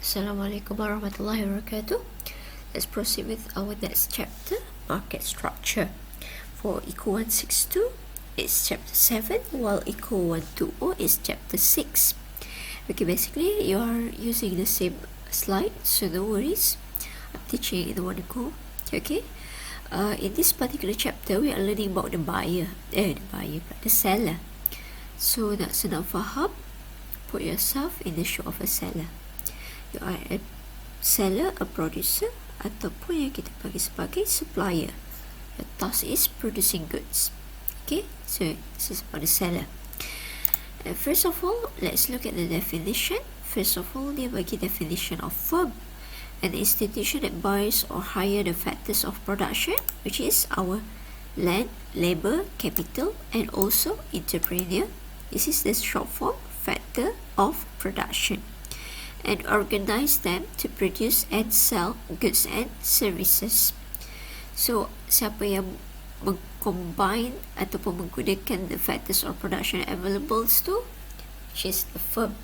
Assalamualaikum warahmatullahi wabarakatuh. Let's proceed with our next chapter, market structure. For ECO162, it's chapter 7, while ECO120 is chapter 6. Okay, basically you are using the same slide, so no worries. I'm teaching in one go. Okay. In this particular chapter, we are learning about the seller. So nak senang faham, put yourself in the shoe of a seller. You are a seller, a producer, ataupun yang kita panggil sebagai supplier. Your task is producing goods. Okay, so this is about the seller. And first of all, let's look at the definition. First of all, dia bagi definition of firm. An institution that buys or hire the factors of production, which is our land, labor, capital, and also entrepreneur. This is the short form, factor of production. And organize them to produce and sell goods and services. So, siapa yang combine ataupun menggunakan the factors of production available tu, which is the firm.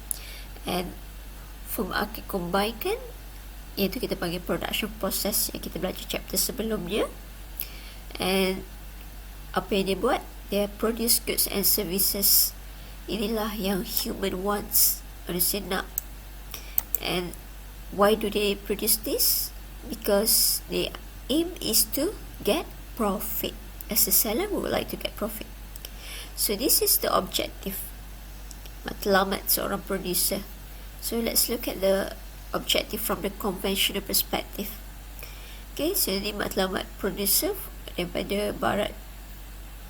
And firm akan combinekan, iaitu kita panggil production process yang kita belajar chapter sebelumnya. And apa yang dia buat? Dia produce goods and services. Inilah yang human wants, manusia nak. And why do they produce this? Because the aim is to get profit. As a seller, we would like to get profit. So this is the objective. Matlamat seorang producer. So let's look at the objective from the conventional perspective. Okay, so ini matlamat producer daripada barat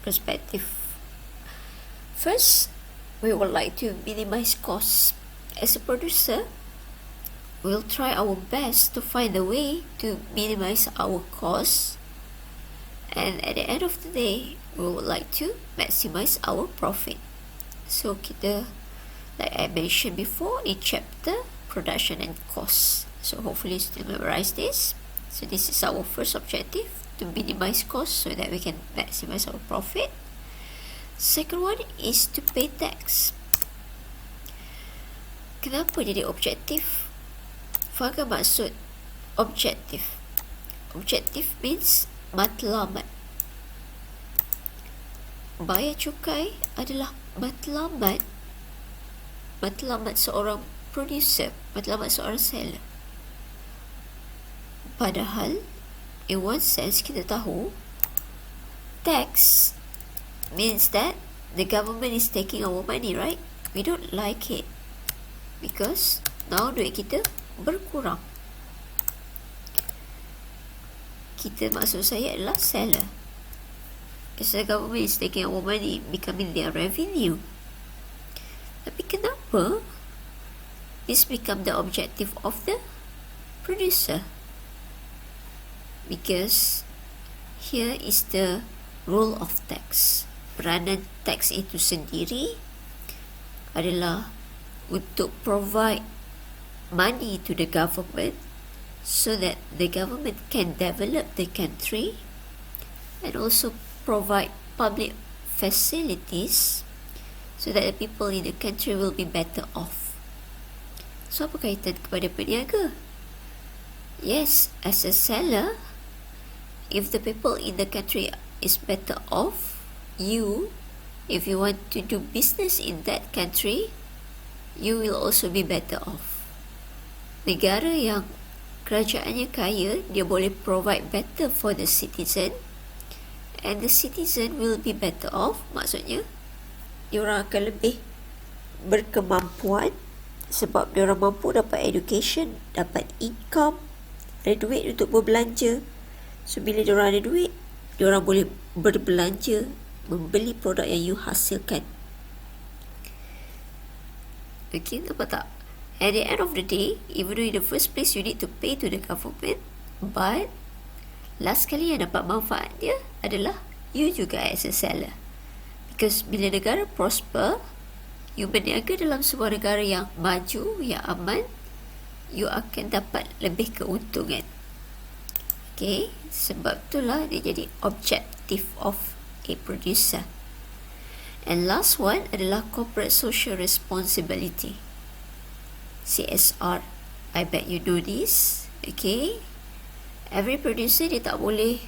perspective. First, we would like to minimize costs. As a producer, we'll try our best to find a way to minimize our costs, and at the end of the day, we would like to maximize our profit. So kita, like I mentioned before in chapter production and costs. So hopefully you still memorize this. So this is our first objective, to minimize costs so that we can maximize our profit. Second one is to pay tax. Kenapa jadi objektif? Faham maksud objektif? Objektif means matlamat. Bayar cukai adalah matlamat. Matlamat seorang producer, matlamat seorang seller. Padahal, in one sense kita tahu, tax means that the government is taking our money, right? We don't like it. Because now duit kita berkurang. Kita, maksud saya adalah seller. Because the government is taking our money, becoming their revenue. Tapi kenapa this become the objective of the producer? Because here is the role of tax. Peranan tax itu sendiri adalah untuk provide money to the government so that the government can develop the country and also provide public facilities so that the people in the country will be better off. So apa kaitan kepada peniaga? Yes, as a seller, if the people in the country is better off, if you want to do business in that country, you will also be better off. Negara yang kerajaannya kaya, dia boleh provide better for the citizen, and the citizen will be better off. Maksudnya, diorang akan lebih berkemampuan sebab diorang mampu dapat education, dapat income, ada duit untuk berbelanja. So bila diorang ada duit, diorang boleh berbelanja, membeli produk yang you hasilkan. Okay, nampak tak? At the end of the day, even though in the first place you need to pay to the government, but last kali yang dapat manfaat dia adalah you juga as a seller. Because bila negara prosper, you berniaga dalam sebuah negara yang maju, yang aman, you akan dapat lebih keuntungan. Okay, sebab itulah dia jadi objective of a producer. And last one adalah corporate social responsibility, CSR. I bet you know this. Okay, every producer dia tak boleh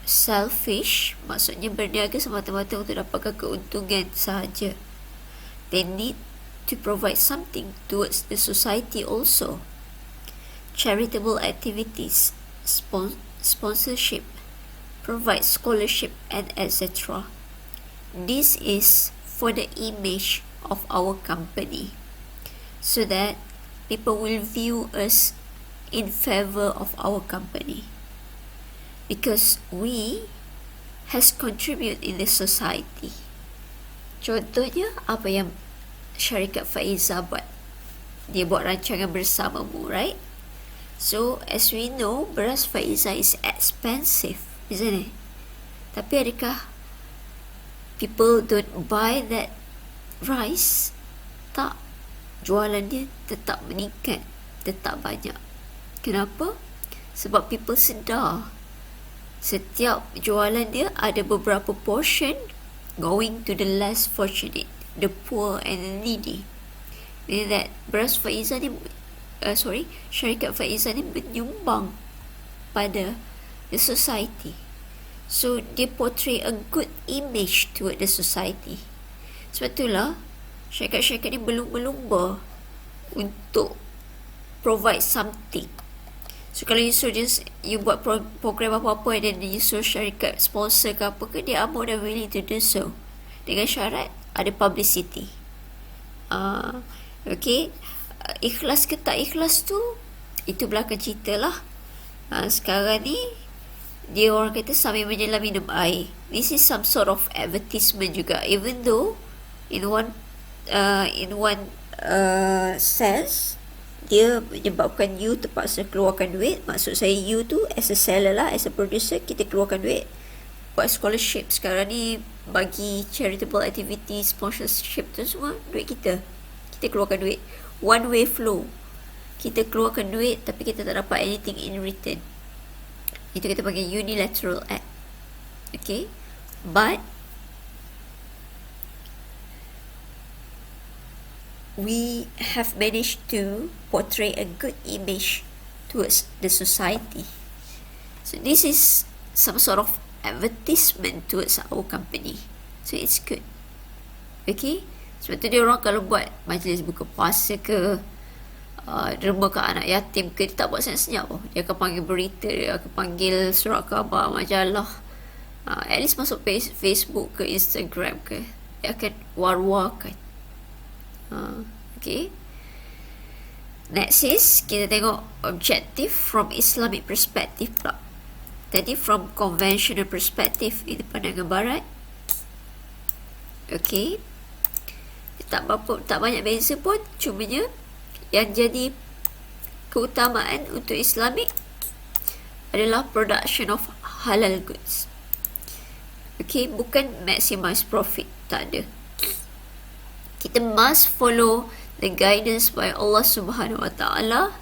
selfish, maksudnya berniaga semata-mata untuk dapatkan keuntungan sahaja. They need to provide something towards the society also. Charitable activities, sponsorship, provide scholarship, and etc. This is for the image of our company, so that people will view us in favor of our company, because we has contributed in the society. Contohnya apa yang syarikat Faiza buat. Dia buat rancangan bersamamu, right? So as we know, beras Faiza is expensive, isn't it? Tapi adakah people don't buy that rice? Tak. Jualan dia tetap meningkat, tetap banyak. Kenapa? Sebab people sedar setiap jualan dia ada beberapa portion going to the less fortunate, the poor and the needy. Meaning that beras Faiza ni syarikat Faiza ni menyumbang pada the society. So dia portray a good image toward the society. Sebab itulah syarikat-syarikat ni berlumba-lumba untuk provide something. So kalau you buat program apa-apa dan you suruh syarikat sponsor ke apa ke, dia are more than willing to do so, dengan syarat ada publicity. Okay, ikhlas ke tak ikhlas tu, itu belakang cerita lah. Sekarang ni dia orang kata sambil menyelam minum air. This is some sort of advertisement juga, even though in one sense dia menyebabkan you terpaksa keluarkan duit. Maksud saya you tu as a seller lah, as a producer, kita keluarkan duit buat scholarship. Sekarang ni bagi charitable activity, sponsorship tu semua duit kita keluarkan duit. One way flow, kita keluarkan duit tapi kita tak dapat anything in return. Itu kita panggil unilateral act. Okay, but we have managed to portray a good image towards the society. So this is some sort of advertisement towards our company. So it's good. Okay, sebab tu dia orang kalau buat majlis buka puasa ke, derma ke anak yatim ke, dia tak buat senyap-senyap. Dia akan panggil berita, dia akan panggil surat khabar, majalah, at least masuk Facebook ke Instagram ke, dia akan war-warkan. Okay, next is kita tengok objective from Islamic perspective pula. Tadi from conventional perspective, ini pandangan barat. Okay, tak banyak beza pun, cumanya yang jadi keutamaan untuk Islamic adalah production of halal goods. Okay, bukan maximize profit, tak ada. Kita must follow the guidance by Allah Subhanahu Wa Taala.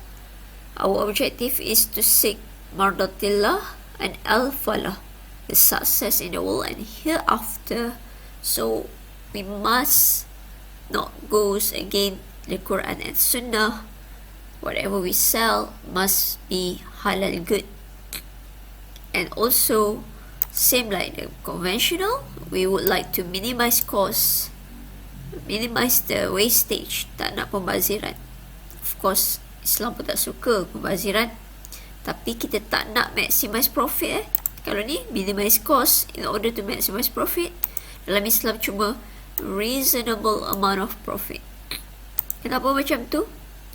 Our objective is to seek mardatillah and al-falah, the success in the world and hereafter. So we must not go against the Quran and Sunnah. Whatever we sell must be halal good. And also, same like the conventional, we would like to minimize costs, minimize the wastage, tak nak pembaziran. Of course, Islam pun tak suka pembaziran, tapi kita tak nak maximize profit. Kalau ni, minimize cost in order to maximize profit. Dalam Islam cuma reasonable amount of profit. Kenapa macam tu?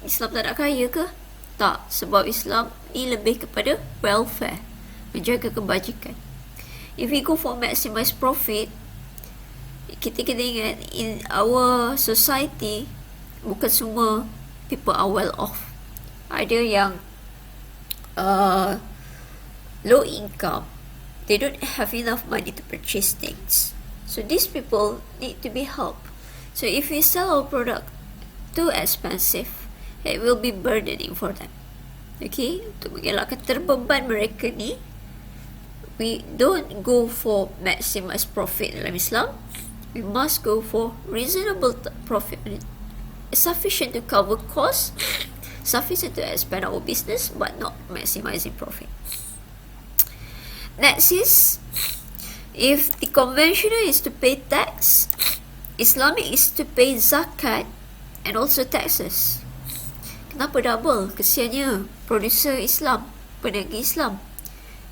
Islam tak nak kaya ke? Tak, sebab Islam ni lebih kepada welfare, menjaga kebajikan. If we go for maximize profit, kita kena ingat, in our society, bukan semua people are well off. Ada yang low income, they don't have enough money to purchase things. So these people need to be helped. So if we sell our product too expensive, it will be burdening for them. Okay, untuk mengelakkan terbeban mereka ni, we don't go for maximize profit dalam Islam. We must go for reasonable profit, sufficient to cover costs, sufficient to expand our business but not maximizing profit. Next is, if the conventional is to pay tax, Islamic is to pay zakat and also taxes. Kenapa double? Kesiannya producer Islam, peniaga Islam.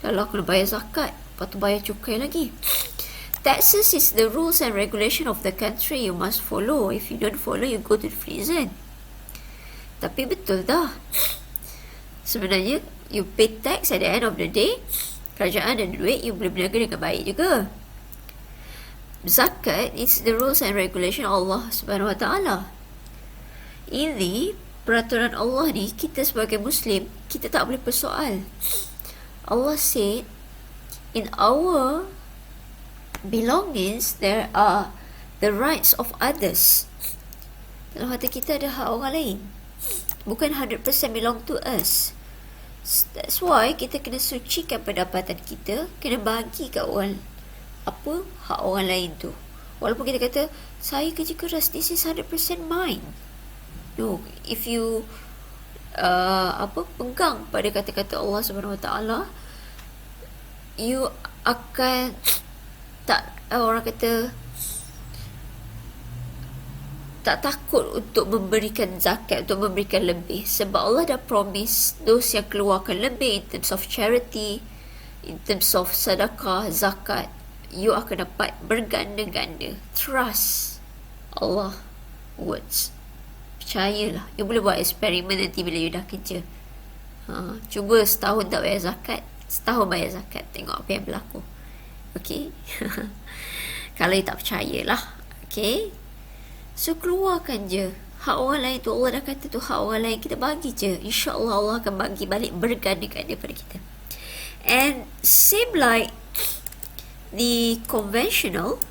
Kalau kena bayar zakat, lepas tu bayar cukai lagi. Taxes is the rules and regulation of the country you must follow. If you don't follow, you go to the prison. Tapi betul dah. Sebenarnya, you pay tax at the end of the day, kerajaan ada duit, you boleh berniaga dengan baik juga. Zakat is the rules and regulation Allah Subhanahu Wa Taala. Ini peraturan Allah ni, kita sebagai Muslim, kita tak boleh persoal. Allah said, in our belongings, there are the rights of others. Dalam hati kita ada hak orang lain. Bukan 100% belong to us. That's why kita kena sucikan pendapatan kita, kena bagi kat orang apa hak orang lain tu. Walaupun kita kata, saya kerja keras, this is 100% mine. No, if you pegang pada kata-kata Allah Subhanahu Wa Taala, you akan tak, orang kata, tak takut untuk memberikan zakat, untuk memberikan lebih. Sebab Allah dah promise those yang keluarkan lebih in terms of charity, in terms of sedekah, zakat, you akan dapat berganda-ganda. Trust Allah words. Percayalah. You boleh buat eksperimen nanti bila you dah kerja. Cuba setahun tak bayar zakat, setahun bayar zakat, tengok apa yang berlaku. Okay. Kalau you tak percayalah. Okay. So keluarkan je. Hak orang lain tu, Allah dah kata tu hak orang lain, kita bagi je. InsyaAllah Allah akan bagi balik berganda-ganda pada kita. And same like the conventional,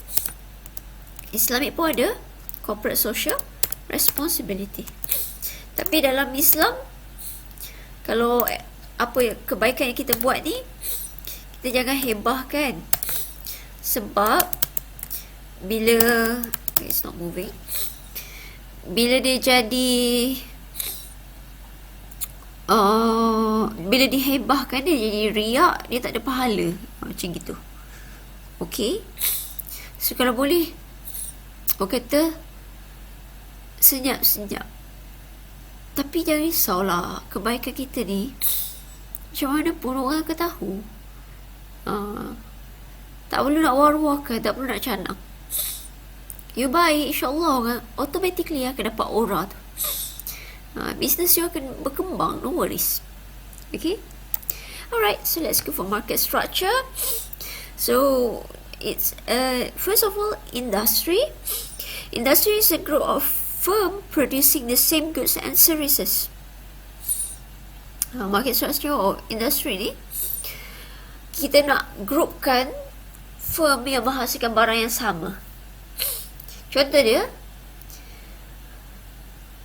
Islamic pun ada corporate social responsibility. Tapi dalam Islam, kalau apa kebaikan yang kita buat ni, kita jangan hebahkan. Sebab bila it's not moving, bila dia jadi bila dihebahkan, dia jadi riak, dia tak ada pahala. Macam gitu. Okay. So kalau boleh, orang kata senyap-senyap. Tapi jangan risaulah, kebaikan kita ni macam mana pun orang akan tahu. Tak perlu nak war-warkan, tak perlu nak canang. You baik, insyaAllah orang automatically akan dapat aura tu. Business you akan berkembang, no worries. Okay. Alright, so let's go for market structure. So it's first of all, industry. Industry is a group of firm producing the same goods and services. Market structure of industry ni, kita nak groupkan firm yang menghasilkan barang yang sama. Contoh dia,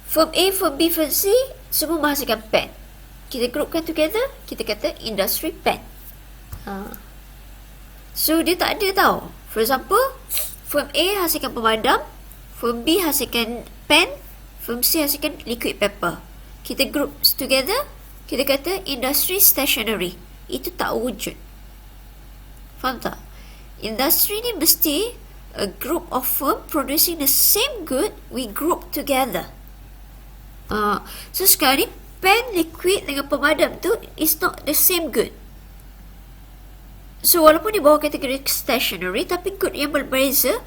firm A, firm B, firm C semua menghasilkan pen. Kita groupkan together, kita kata industry pen. So dia tak ada tau. For example, firm A hasilkan pemadam, firm B hasilkan pen, firm C hasilkan liquid paper. Kita group together, kita kata industry stationery. Itu tak wujud. Faham tak? Industry ni mesti a group of firm producing the same good, we group together. So sekarang ni, pen, liquid dengan pemadam tu is not the same good. So walaupun di bawah kategori stationery, tapi good yang berbeza,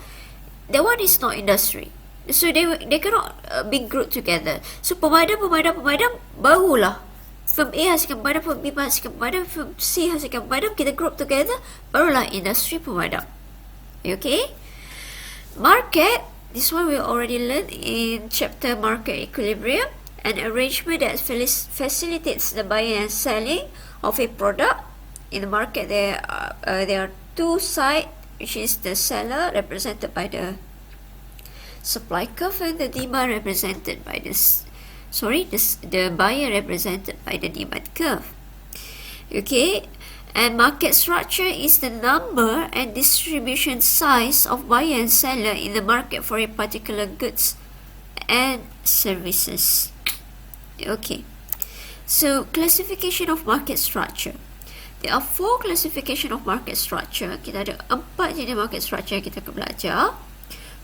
that one is not industry. So they cannot be grouped together. So pemadam barulah firm A hasilkan pemadam, firm B hasilkan pemadam, firm C hasilkan pemadam, kita group together, barulah industri pemadam. Okay. Market, this one we already learned in chapter market equilibrium, an arrangement that facilitates the buying and selling of a product. In the market, there are two sides, which is the seller represented by the supply curve and the demand represented by the buyer represented by the demand curve. Okay. And market structure is the number and distribution size of buyer and seller in the market for a particular goods and services. Okay. So, classification of market structure. There are 4 classification of market structure. Kita ada 4 jenis market structure yang kita akan belajar.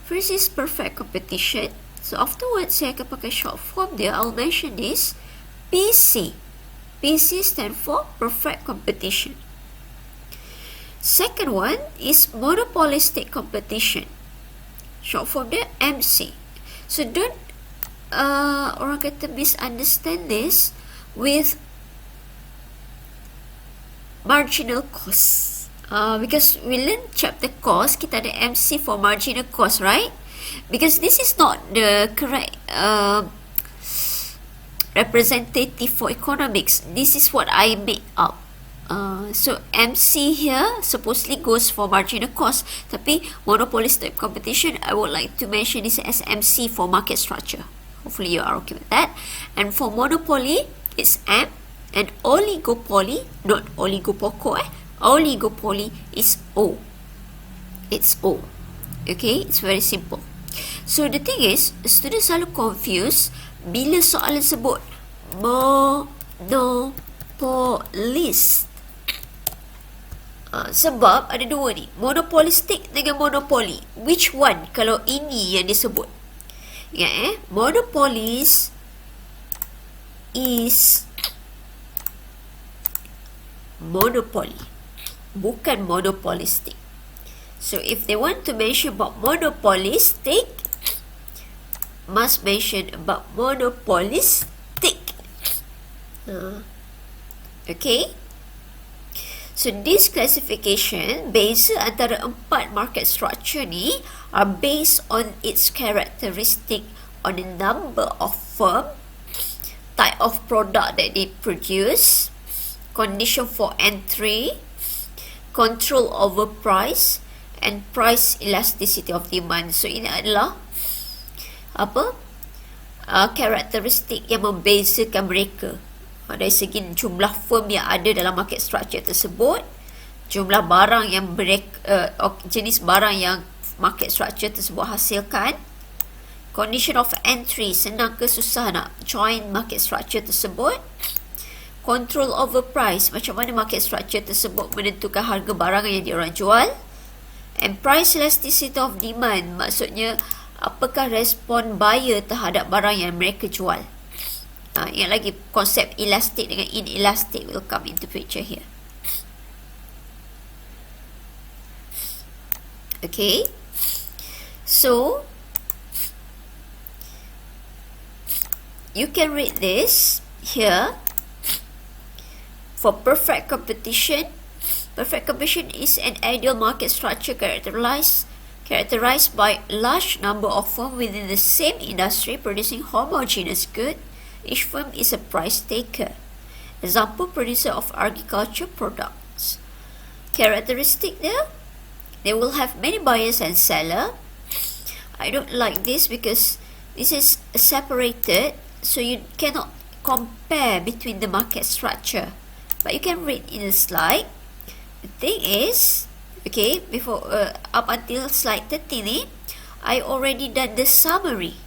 First is perfect competition. So, afterwards, saya akan pakai short form dia. I'll mention this. PC. PC stand for perfect competition. Second one is monopolistic competition. Short form dia MC. So, don't orang kata misunderstand this with marginal cost. Because we learn chapter cost, kita ada MC for marginal cost, right? Because this is not the correct representative for economics. This is what I made up. So MC here supposedly goes for marginal cost, tapi monopolistic competition, I would like to mention this as MC for market structure. Hopefully you are okay with that. And for monopoly, it's M. And oligopoly, not oligopoko, oligopoly is O. It's O. Okay, it's very simple. So the thing is, students selalu confused bila soalan sebut monopolist. Sebab ada dua ni, monopolistic dengan monopoly. Which one kalau ini yang disebut? Ingat monopolist is monopoly, bukan monopolistic. So if they want to mention about monopolistic, must mention about monopolistic. Okay. So this classification, beza antara 4 market structure ni are based on its characteristic on the number of firm, type of product that they produce, condition for entry, control over price, and price elasticity of demand. So ini adalah karakteristik yang membezakan mereka dari segi jumlah firm yang ada dalam market structure tersebut, jumlah barang yang jenis barang yang market structure tersebut hasilkan, condition of entry, senang ke susah nak join market structure tersebut, control over price, macam mana market structure tersebut menentukan harga barang yang diorang jual, and price elasticity of demand, maksudnya apakah respon buyer terhadap barang yang mereka jual. Ingat lagi, konsep elastic dengan inelastic will come into picture here. Okay, so you can read this here. For perfect competition, perfect competition is an ideal market structure characterized by large number of firms within the same industry producing homogeneous goods. Each firm is a price taker. Example, producer of agriculture products. Characteristic there, they will have many buyers and seller. I don't like this because this is separated, so you cannot compare between the market structure. But you can read in the slide. The thing is, okay, before up until slide 13 ni, I already done the summary.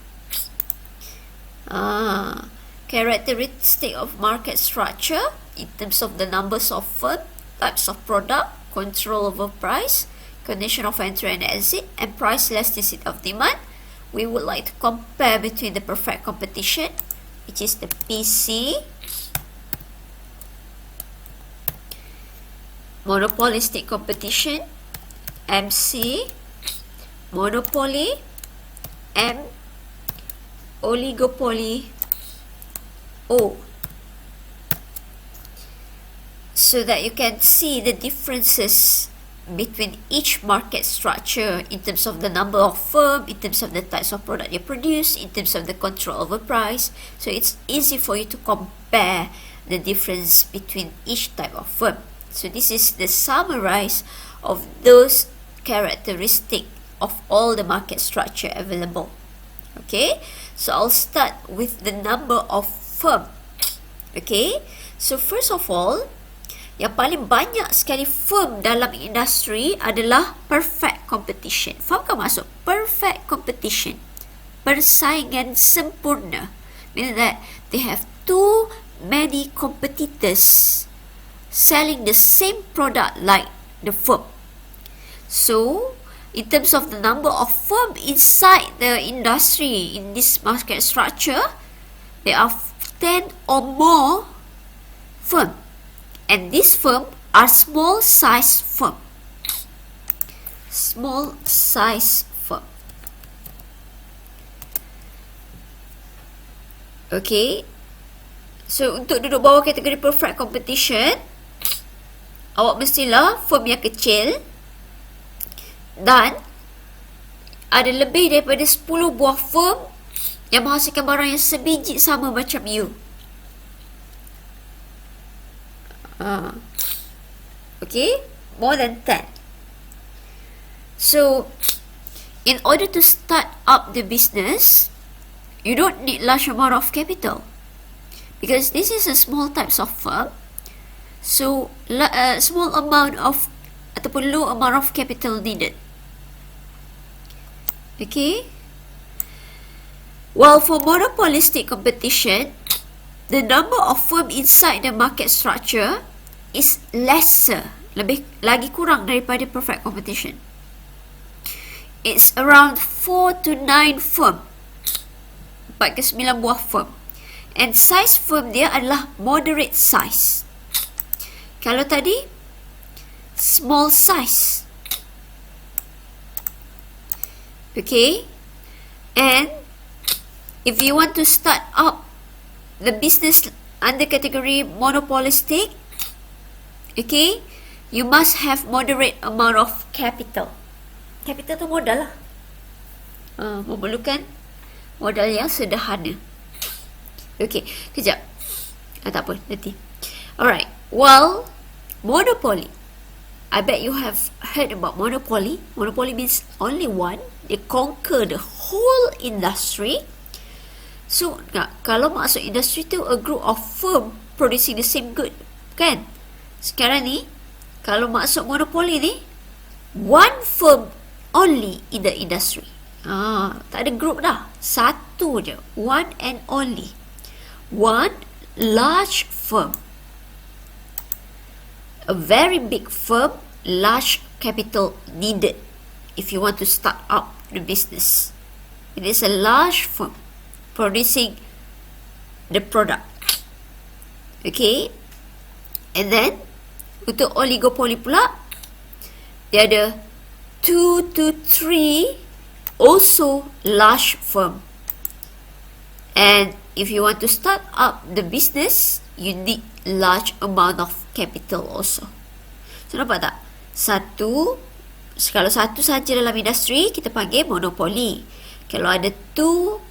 Characteristic of market structure in terms of the numbers of firm, types of product, control over price, condition of entry and exit, and price elasticity of demand. We would like to compare between the perfect competition, which is the PC, monopolistic competition, MC, monopoly, M, oligopoly, O, so that you can see the differences between each market structure in terms of the number of firm, in terms of the types of product they produce, in terms of the control over price. So it's easy for you to compare the difference between each type of firm. So this is the summarize of those characteristics of all the market structure available. Okay, so I'll start with the number of firm. Okay, so first of all, yang paling banyak sekali firm dalam industri adalah perfect competition. Faham ke maksud perfect competition? Persaingan sempurna. Meaning that they have two many competitors selling the same product like the firm. So, in terms of the number of firms inside the industry in this market structure, there are 10 or more firms. And these firms are small size firm. Small size firm. Okay. So, untuk duduk bawah kategori perfect competition, awak mestilah firm yang kecil dan ada lebih daripada 10 buah firm yang menghasilkan barang yang sebiji sama macam you. Okay, more than 10. So, in order to start up the business, you don't need large amount of capital because this is a small types of firm. So, small amount of ataupun low amount of capital needed. Okay. While for monopolistic competition, the number of firm inside the market structure is lesser, lagi kurang daripada perfect competition. It's around 4 to 9 firm, 4 ke 9 buah firm. And size firm dia adalah moderate size. Kalau tadi small size. Okay. And if you want to start up the business under category monopolistic, okay, you must have moderate amount of capital. Capital tu modal lah. Memerlukan modal yang sederhana. Okay, kejap. Tak apa, nanti. Alright, well, monopoly. I bet you have heard about monopoly. Monopoly means only one. They conquer the whole industry. So, kalau masuk industri tu a group of firm producing the same good, kan? Sekarang ni, kalau masuk monopoly ni, one firm only in the industry. Tak ada group dah. Satu je. One and only. One large firm. A very big firm, large capital needed if you want to start up the business. It is a large firm producing the product. Okay. And then, untuk oligopoly pula, dia ada 2 to 3 also large firm. And if you want to start up the business, you need large amount of capital also. So, nampak tak? Kalau satu saja dalam industri, kita panggil monopoly. Kalau ada 2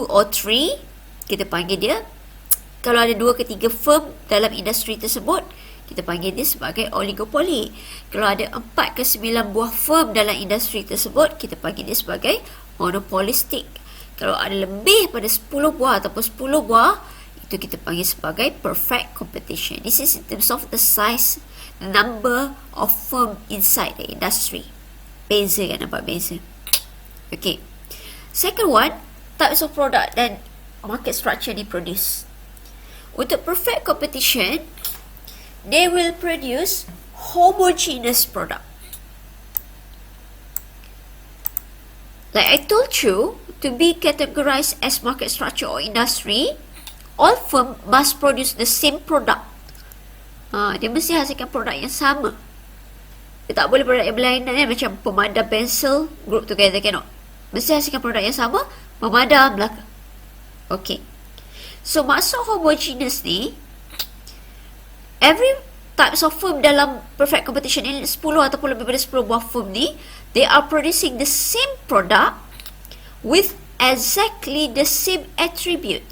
or 3, kita panggil dia. Kalau ada 2 ke 3 firm dalam industri tersebut, kita panggil dia sebagai oligopoly. Kalau ada 4 ke 9 buah firm dalam industri tersebut, kita panggil dia sebagai monopolistic. Kalau ada lebih pada 10 buah ataupun 10 buah, itu kita panggil sebagai perfect competition. This is in terms of the size, number of firm inside the industry. Beza kan, nampak beza? Okay. Second one, types of product dan market structure ni produce. Untuk perfect competition, they will produce homogeneous product. Like I told you, to be categorized as market structure or industry, all firm must produce the same product. Dia mesti hasilkan produk yang sama. Dia tak boleh produk yang berlainan, macam pemadam pensel, group together, cannot. Mesti hasilkan produk yang sama, pemadam belakang. Okay. So, masuk homogeneous ni, every types of firm dalam perfect competition ini, 10 ataupun lebih daripada 10 buah firm ni, they are producing the same product with exactly the same attribute.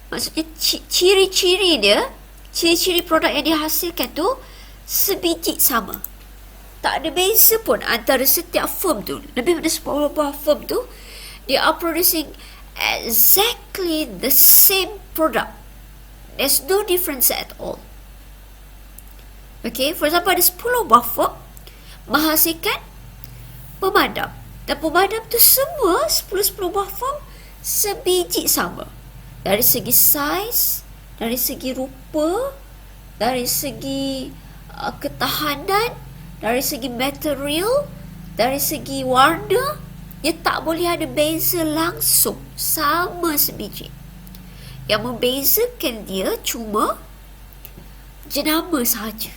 Maksudnya ciri-ciri dia, ciri-ciri produk yang dihasilkan tu sebiji sama. Tak ada beza pun antara setiap firm tu. Lebih daripada 10 buah firm tu, they are producing exactly the same product. There's no difference at all. Okay, for example, ada 10 buah firm menghasilkan pemadam. Dan pemadam tu semua 10 buah firm sebiji sama. Dari segi size, dari segi rupa, dari segi ketahanan, dari segi material, dari segi warna, dia tak boleh ada beza langsung, sama sebiji. Yang membezakan dia cuma jenama sahaja.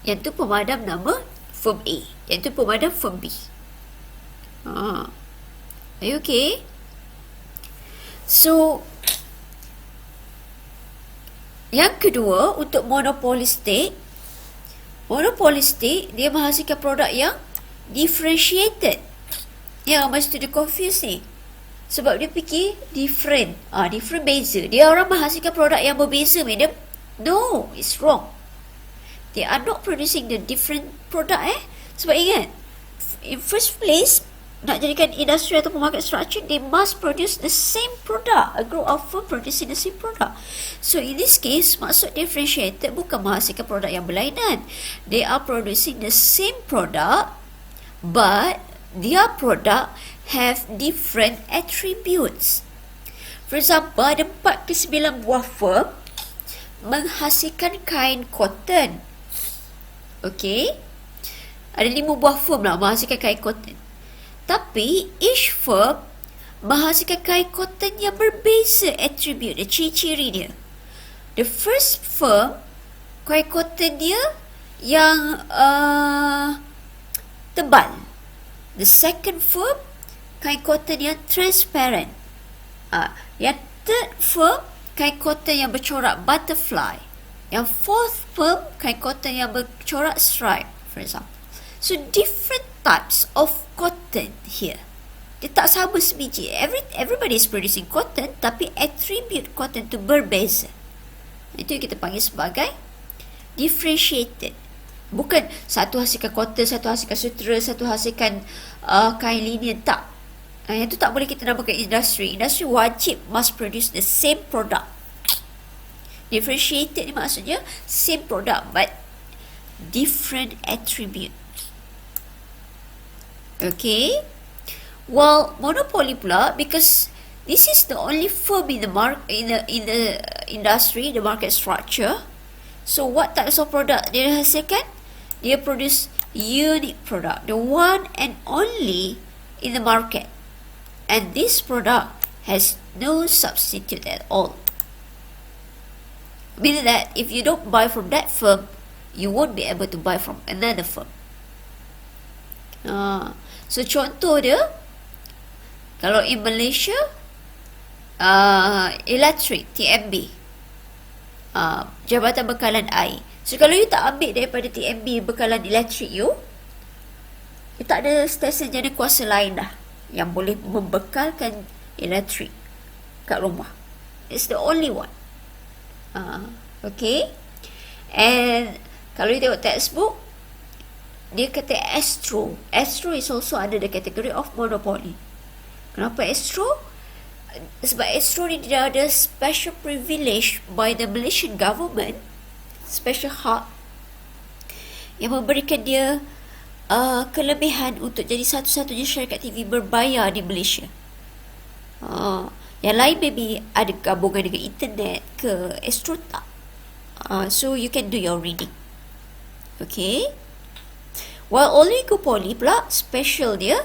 Yang tu pemadam nama firm A, yang tu pemadam firm B. Are you okay? So, yang kedua, untuk monopolistik dia menghasilkan produk yang differentiated. Yang masa tu dia confuse ni, sebab dia fikir different, beza. Dia orang menghasilkan produk yang berbeza, madam. No, it's wrong. They are not producing the different product. Sebab ingat, in first place, nak jadikan industri atau market structure, they must produce the same product. A group of firm producing the same product. So in this case, maksud differentiated bukan menghasilkan produk yang berlainan. They are producing the same product, but their product have different attributes. For example, ada 4 ke 9 buah firm menghasilkan kain cotton. Okay, ada 5 buah firm lah menghasilkan kain cotton. Tapi each firm menghasilkan kain cotton yang berbeza attribute dia, ciri-ciri dia. The first firm, kain cotton dia yang tebal. The second firm, kain cotton yang transparent. Yang third firm, kain cotton yang bercorak butterfly. Yang fourth firm, kain cotton yang bercorak stripe, for example. So different types of cotton here. Dia tak sama sebiji. Everybody is producing cotton, tapi attribute cotton tu berbeza. Itu yang kita panggil sebagai differentiated. Bukan satu hasilkan cotton, satu hasilkan sutera, satu hasilkan kain linen, tak. Yang tu tak boleh kita namakan industri. Industri wajib must produce the same product. Differentiated ni maksudnya same product but different attribute. Okay. Well, monopoly pula, because this is the only firm in the industry, the market structure. So what types of product dia hasilkan? Dia produce unique product, the one and only in the market. And this product has no substitute at all. Meaning that if you don't buy from that firm, you won't be able to buy from another firm. So contoh dia, kalau in Malaysia, elektrik, TMB, Jabatan Bekalan Air. So kalau you tak ambil daripada TMB bekalan elektrik you tak ada stesen jana kuasa lain dah yang boleh membekalkan elektrik kat rumah. It's the only one. Okay. And kalau you tengok textbook, dia kata Astro. Astro is also under the category of monopoly. Kenapa Astro? Sebab Astro ni dia ada special privilege by the Malaysian government, special hak yang memberikan dia kelebihan untuk jadi satu-satunya syarikat TV berbayar di Malaysia. Yang lain maybe ada gabungan dengan internet ke, Astro tak. So you can do your reading. Okay. While oligopoly pula, special dia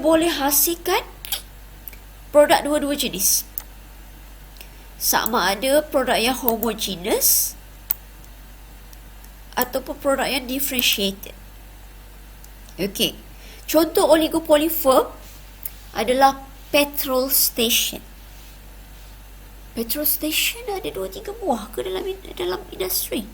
boleh hasilkan produk dua-dua jenis. Sama ada produk yang homogeneous ataupun produk yang differentiated. Okay. Contoh oligopoly firm adalah petrol station. Petrol station ada 2-3 buah ke dalam industri?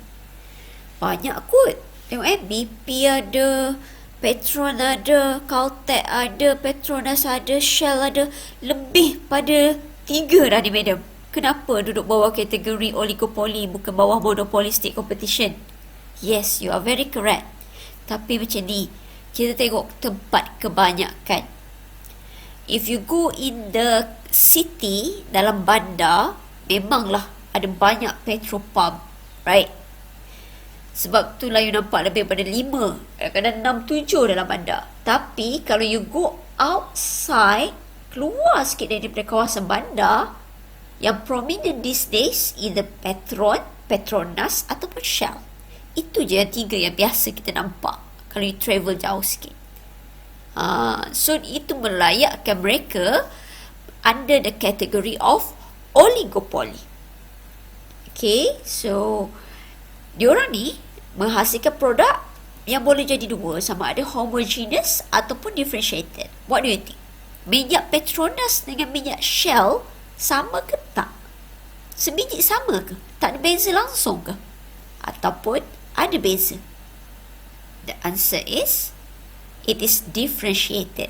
Banyak kot. Tengok BP ada, Petron ada, Caltech ada, Petronas ada, Shell ada. Lebih pada 3 dah ni, madam. Kenapa duduk bawah kategori oligopoly bukan bawah monopolistic competition? Yes, you are very correct. Tapi macam ni, kita tengok tempat kebanyakan. If you go in the city, dalam bandar, memanglah ada banyak petrol pump, right? Sebab itulah you nampak lebih pada 5, kadang-kadang 6, 7 dalam bandar. Tapi kalau you go outside, keluar sikit daripada kawasan bandar, Yang prominent these days either Petronas ataupun Shell. Itu je yang 3 yang biasa kita nampak kalau you travel jauh sikit. So itu melayakkan mereka under the category of oligopoly. Okay, so diorang ni menghasilkan produk yang boleh jadi 2, sama ada homogeneous ataupun differentiated. What do you think? Minyak Petronas dengan minyak Shell sama ke tak? Sebiji sama ke? Tak ada beza langsung ke? Ataupun ada beza? The answer is, it is differentiated.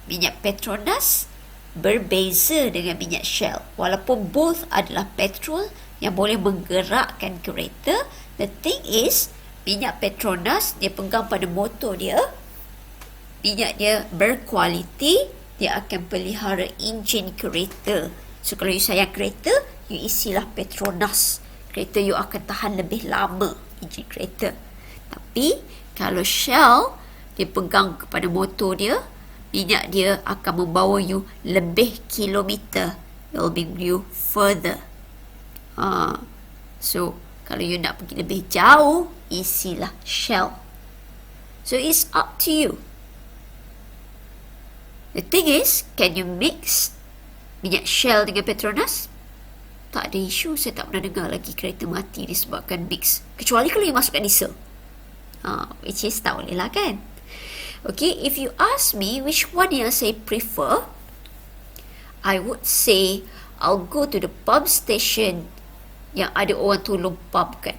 Minyak Petronas berbeza dengan minyak Shell. Walaupun both adalah petrol yang boleh menggerakkan kereta, the thing is, minyak Petronas dia pegang pada motor dia, minyak dia berkualiti, dia akan pelihara enjin kereta. So kalau you sayang kereta, you isilah Petronas. Kereta you akan tahan lebih lama, enjin kereta. Tapi kalau Shell, dia pegang kepada motor dia, minyak dia akan membawa you lebih kilometer, will bring you further. So kalau you nak pergi lebih jauh, isilah Shell. So it's up to you. The thing is, can you mix minyak Shell dengan Petronas? Tak ada isu. Saya tak pernah dengar lagi kereta mati disebabkan mix. Kecuali kalau you masukkan diesel. Which is tak boleh lah kan. Okay, if you ask me which one yang saya prefer, I would say I'll go to the pump station yang ada orang tolong pumpkan.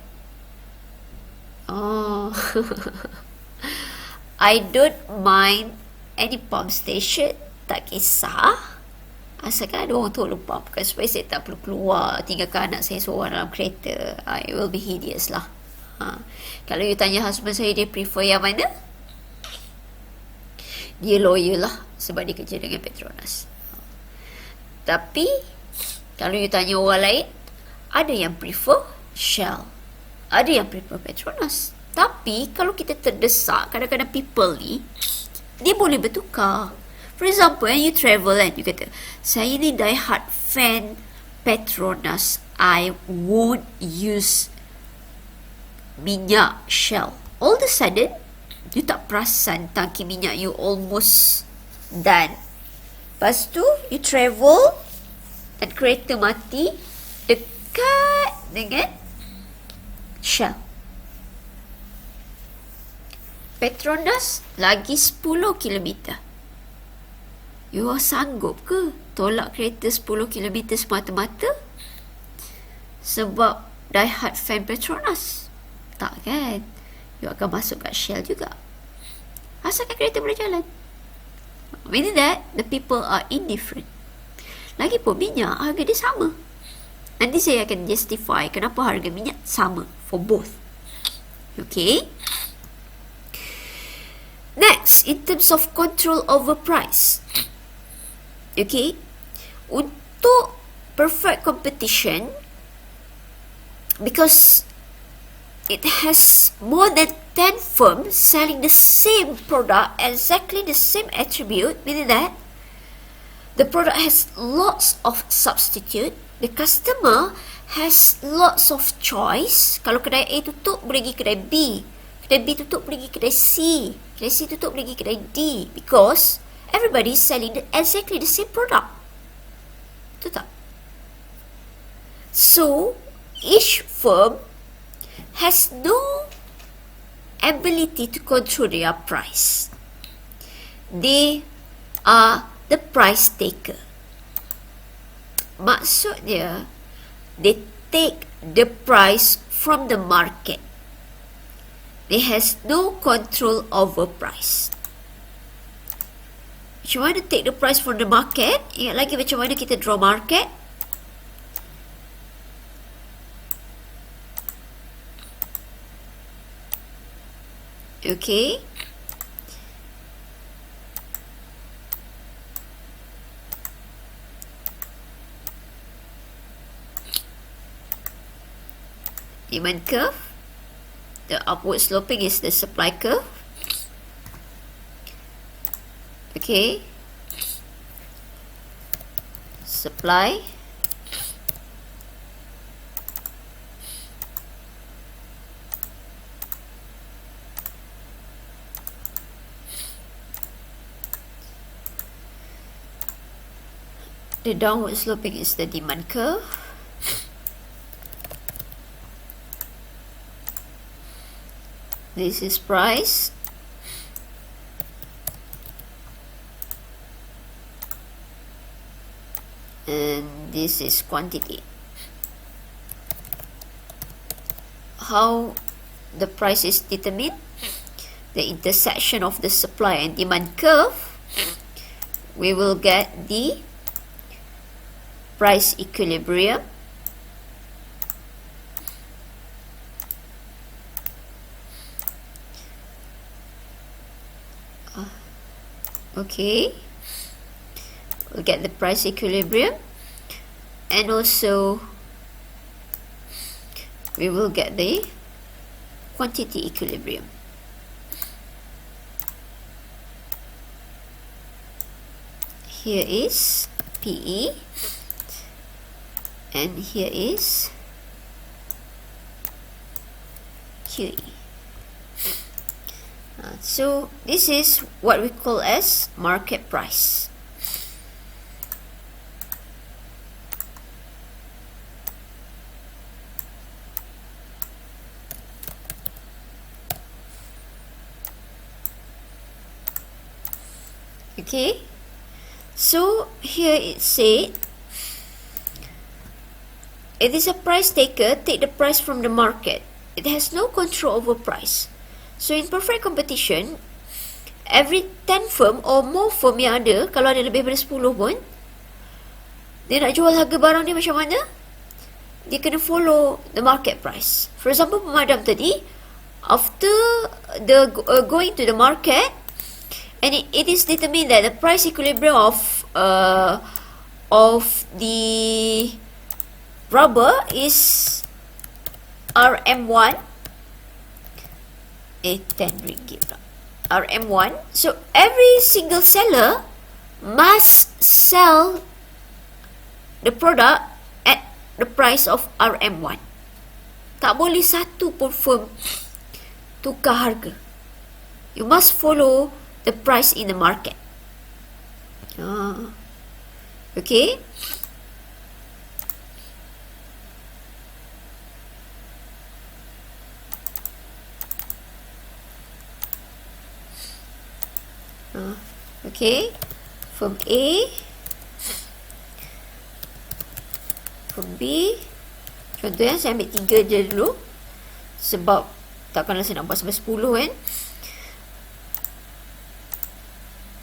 I don't mind any pump station, tak kisah. Asalkan ada orang tolong pumpkan supaya saya tak perlu keluar, tinggalkan anak saya seorang dalam kereta. It will be hideous lah. Kalau you tanya husband saya, dia prefer yang mana? Dia loyal lah sebab dia kerja dengan Petronas. Tapi kalau you tanya orang lain, ada yang prefer Shell, ada yang prefer Petronas. Tapi kalau kita terdesak, kadang-kadang people ni dia boleh bertukar. For example, you travel and you kata, saya ni diehard fan Petronas, I won't use minyak Shell. All of a sudden, you tak perasan tangki minyak you almost done. Lepas tu, you travel dan kereta mati dekat dengan Shell. Petronas lagi 10 km. You sanggup ke tolak kereta 10 km semata-mata sebab diehard fan Petronas? Tak kan? You akan masuk kat Shell juga, asalkan kereta boleh jalan. Meaning that the people are indifferent. Lagipun minyak harga dia sama. Nanti saya akan justify kenapa harga minyak sama for both. Okay. Next, in terms of control over price. Okay, untuk perfect competition, because it has more than 10 firms selling the same product, exactly the same attribute, meaning that the product has lots of substitute, the customer has lots of choice. Kalau kedai A tutup, boleh pergi kedai B. Kedai B tutup, boleh pergi kedai C. Kedai C tutup, boleh pergi kedai D. Because everybody is selling exactly the same product. Betul tak? So, each firm has no ability to control their price. They are the price taker. Maksudnya, they take the price from the market. They has no control over price. Macam mana take the price from the market? Ingat lagi macam mana kita draw market? Okay. Demand curve. The upward sloping is the supply curve. Okay. Supply The downward sloping is the demand curve. This is price. And this is quantity. How the price is determined? The intersection of the supply and demand curve. We will get the price equilibrium. Okay, we'll get the price equilibrium, and also we will get the quantity equilibrium. Here is PE, and here is QE. So this is what we call as market price. Okay, so here it said, it is a price taker, take the price from the market. It has no control over price. So in perfect competition, every 10 firm or more firm yang ada, kalau ada lebih daripada 10 pun, dia nak jual harga barang dia macam mana? Dia kena follow the market price. For example, pemadam tadi, after the going to the market, and it is determined that the price equilibrium of the rubber is RM1, 10 ringgit RM1. So every single seller must sell the product at the price of RM1. Tak boleh satu pun firm tukar harga. You must follow the price in the market. Okay. Okay, firm A, firm B. Contohnya saya ambil 3 je dulu, sebab takkanlah saya nak buat sampai 10 kan.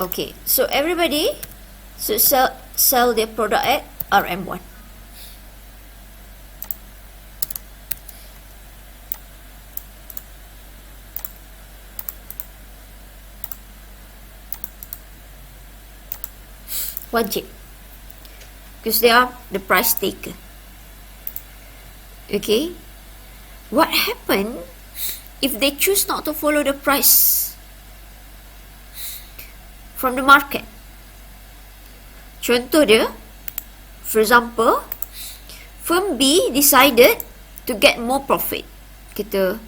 Okay, so everybody should sell their product at RM1. Wajib, because they are the price taker. Okay, what happen if they choose not to follow the price from the market? Contoh dia, for example, firm B decided to get more profit. Kita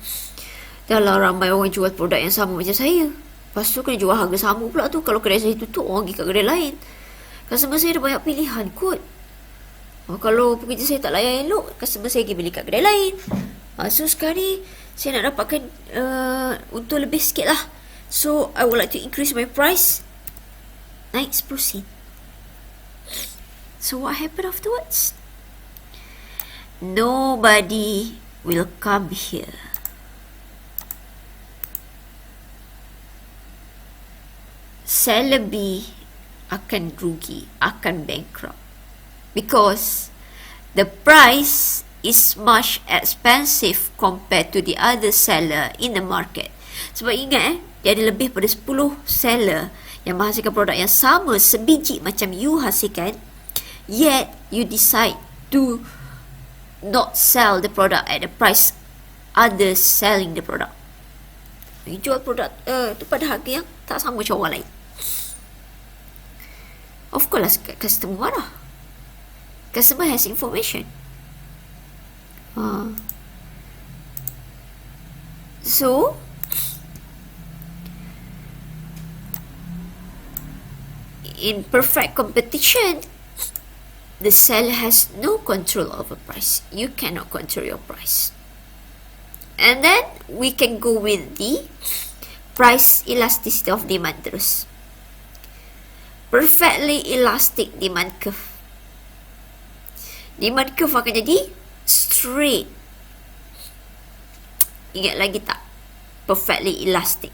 dah lah ramai orang jual produk yang sama macam saya, lepas tu kena jual harga sama pula tu. Kalau kedai saya tutup, orang pergi kat kedai lain. Customer saya ada banyak pilihan kot. Kalau pekerja saya tak layan elok, customer saya pergi beli kat kedai lain. So sekali saya nak dapatkan untung lebih sikit lah. So I would like to increase my price, naik 10 sen. So what happened afterwards? Nobody will come here. Seller B akan rugi, akan bankrupt, because the price is much expensive compared to the other seller in the market. Sebab ingat dia ada lebih pada 10 seller yang menghasilkan produk yang sama sebiji macam you hasilkan, yet you decide to not sell the product at the price others selling the product. You jual produk tu pada harga yang tak sama macam orang lain. Of course lah, customer marah. Customer has information. So in perfect competition, the seller has no control over price. You cannot control your price. And then we can go with the price elasticity of demand terus. Perfectly elastic demand curve. Demand curve akan jadi straight. Ingat lagi tak? Perfectly elastic.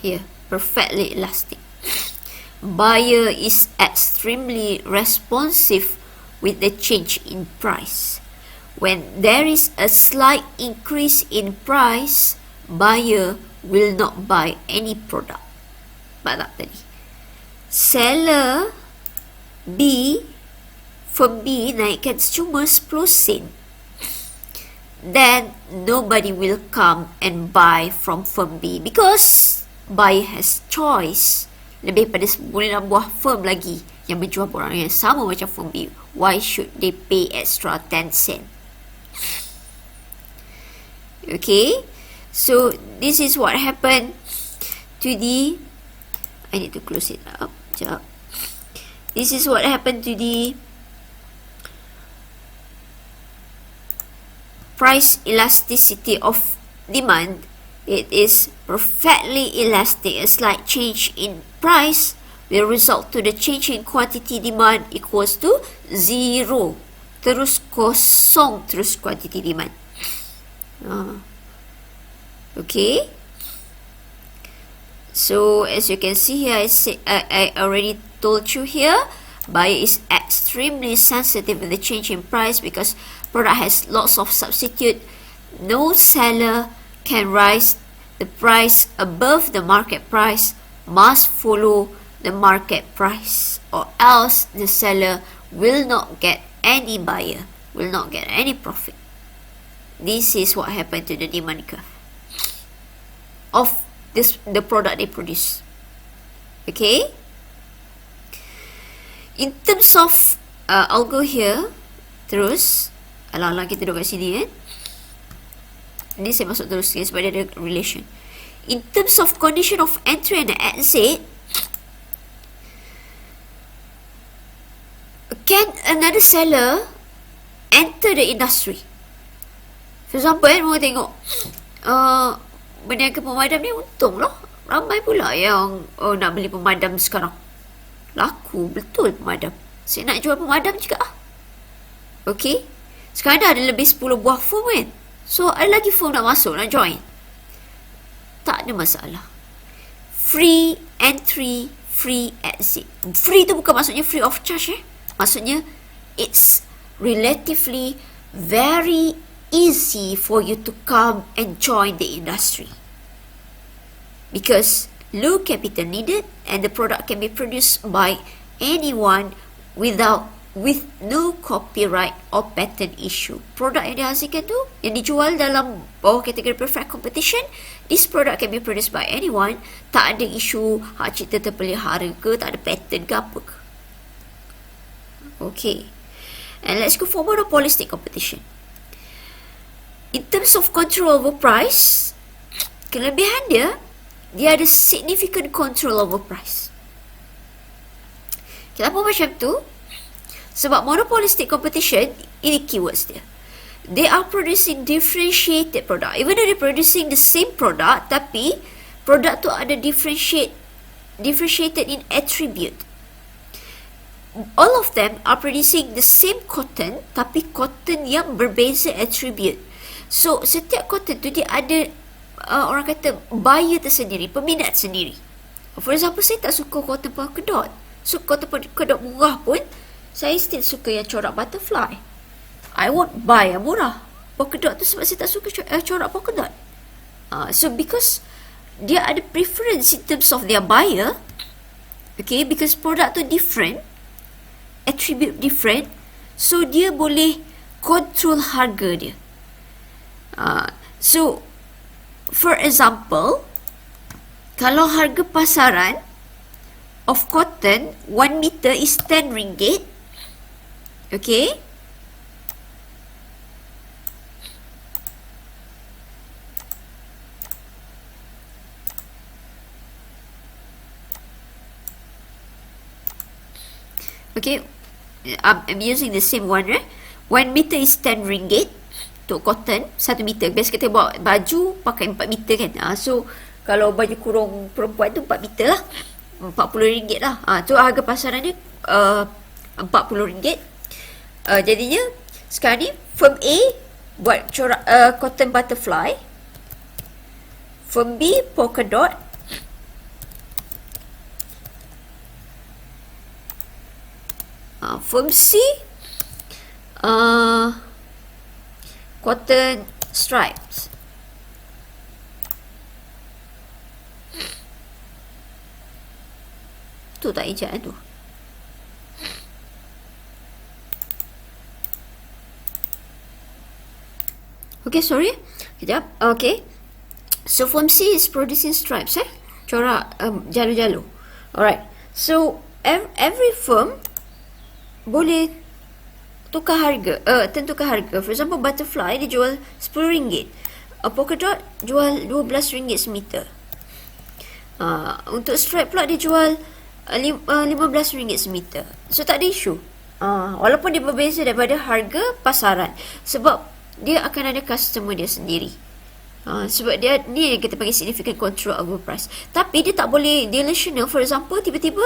Here, perfectly elastic. Buyer is extremely responsive with the change in price. When there is a slight increase in price, buyer will not buy any product. Nampak tak tadi? Seller B, firm B naikkan cuma 10 sen. Then nobody will come and buy from firm B because buyer has choice. Lebih pada 9 buah firm lagi yang menjual barang yang sama macam firm B. Why should they pay extra 10 sen? Okay, so this is what happened to the, I need to close it up. Sekejap. This is what happened to the price elasticity of demand. It is perfectly elastic. A slight change in price will result to the change in quantity demand equals to 0. Terus kosong terus quantity demand. Okay. So as you can see here, I already told you here, buyer is extremely sensitive with the change in price because product has lots of substitute. No seller can raise the price above the market price, must follow the market price, or else the seller will not get any buyer, will not get any profit. This is what happened to the demand curve of the product they produce. Okay. In terms of I'll go here terus. Alang-alang kita duduk kat sini kan. Ini saya masuk terus sebab dia ada relation. In terms of condition of entry and exit, can another seller enter the industry? For example, mereka tengok berniaga pemadam ni untung lah. Ramai pula yang nak beli pemadam sekarang. Laku betul pemadam. Saya nak jual pemadam juga lah. Okay. Sekarang dah ada lebih 10 buah firm kan. So ada lagi firm nak masuk, nak join. Tak ada masalah. Free entry, free exit. Free tu bukan maksudnya free of charge Maksudnya it's relatively very easy for you to come and join the industry. Because low capital needed and the product can be produced by anyone with no copyright or patent issue. Produk yang dihasilkan tu, yang dijual dalam bawah kategori perfect competition, this product can be produced by anyone. Tak ada isu hak cipta terpelihara ke, tak ada patent ke apa ke. Okay. And let's go for monopolistic competition. In terms of control over price, kelebihan dia ada significant control over price. Kenapa macam tu? Sebab monopolistic competition, ini keywords dia. They are producing differentiated product. Even though they're producing the same product, tapi produk tu ada differentiated in attribute. All of them are producing the same cotton, tapi cotton yang berbeza attribute. So, setiap cotton tu dia ada orang kata buyer tersendiri, peminat sendiri. For example, saya tak suka cotton polka dot. So, cotton polka dot murah pun, saya still suka yang corak butterfly. I won't buy yang murah polka dot tu sebab saya tak suka corak polka dot. So, because dia ada preference in terms of their buyer, okay, because produk tu different, attribute different, so dia boleh control harga dia. So, for example, kalau harga pasaran of cotton 1 meter is 10 ringgit, okay, Okay, I'm using the same one, right? 1 meter is 10 ringgit untuk cotton 1 meter. Biasa kita bawa baju pakai 4 meter kan. So kalau baju kurung perempuan tu 4 meter lah, 40 ringgit lah. Tu harga pasarannya 40 ringgit. Jadinya sekarang ni firm A buat corak cotton butterfly, firm B polka dot, firm C cotton stripes. Tu tak ejaan tu. Okay, sorry. Kejap. Okay. So firm C is producing stripes, corak jalur-jalur. Alright. So every firm boleh tukar harga, tentukan harga. For example, butterfly dia jual RM10. Polka dot jual RM12 semeter. Untuk stripe pula dia jual RM15 semeter. So tak ada isu. Walaupun dia berbeza daripada harga pasaran, sebab dia akan ada customer dia sendiri. Sebab dia ni yang kita panggil significant control over price. Tapi dia tak boleh delusional. For example, tiba-tiba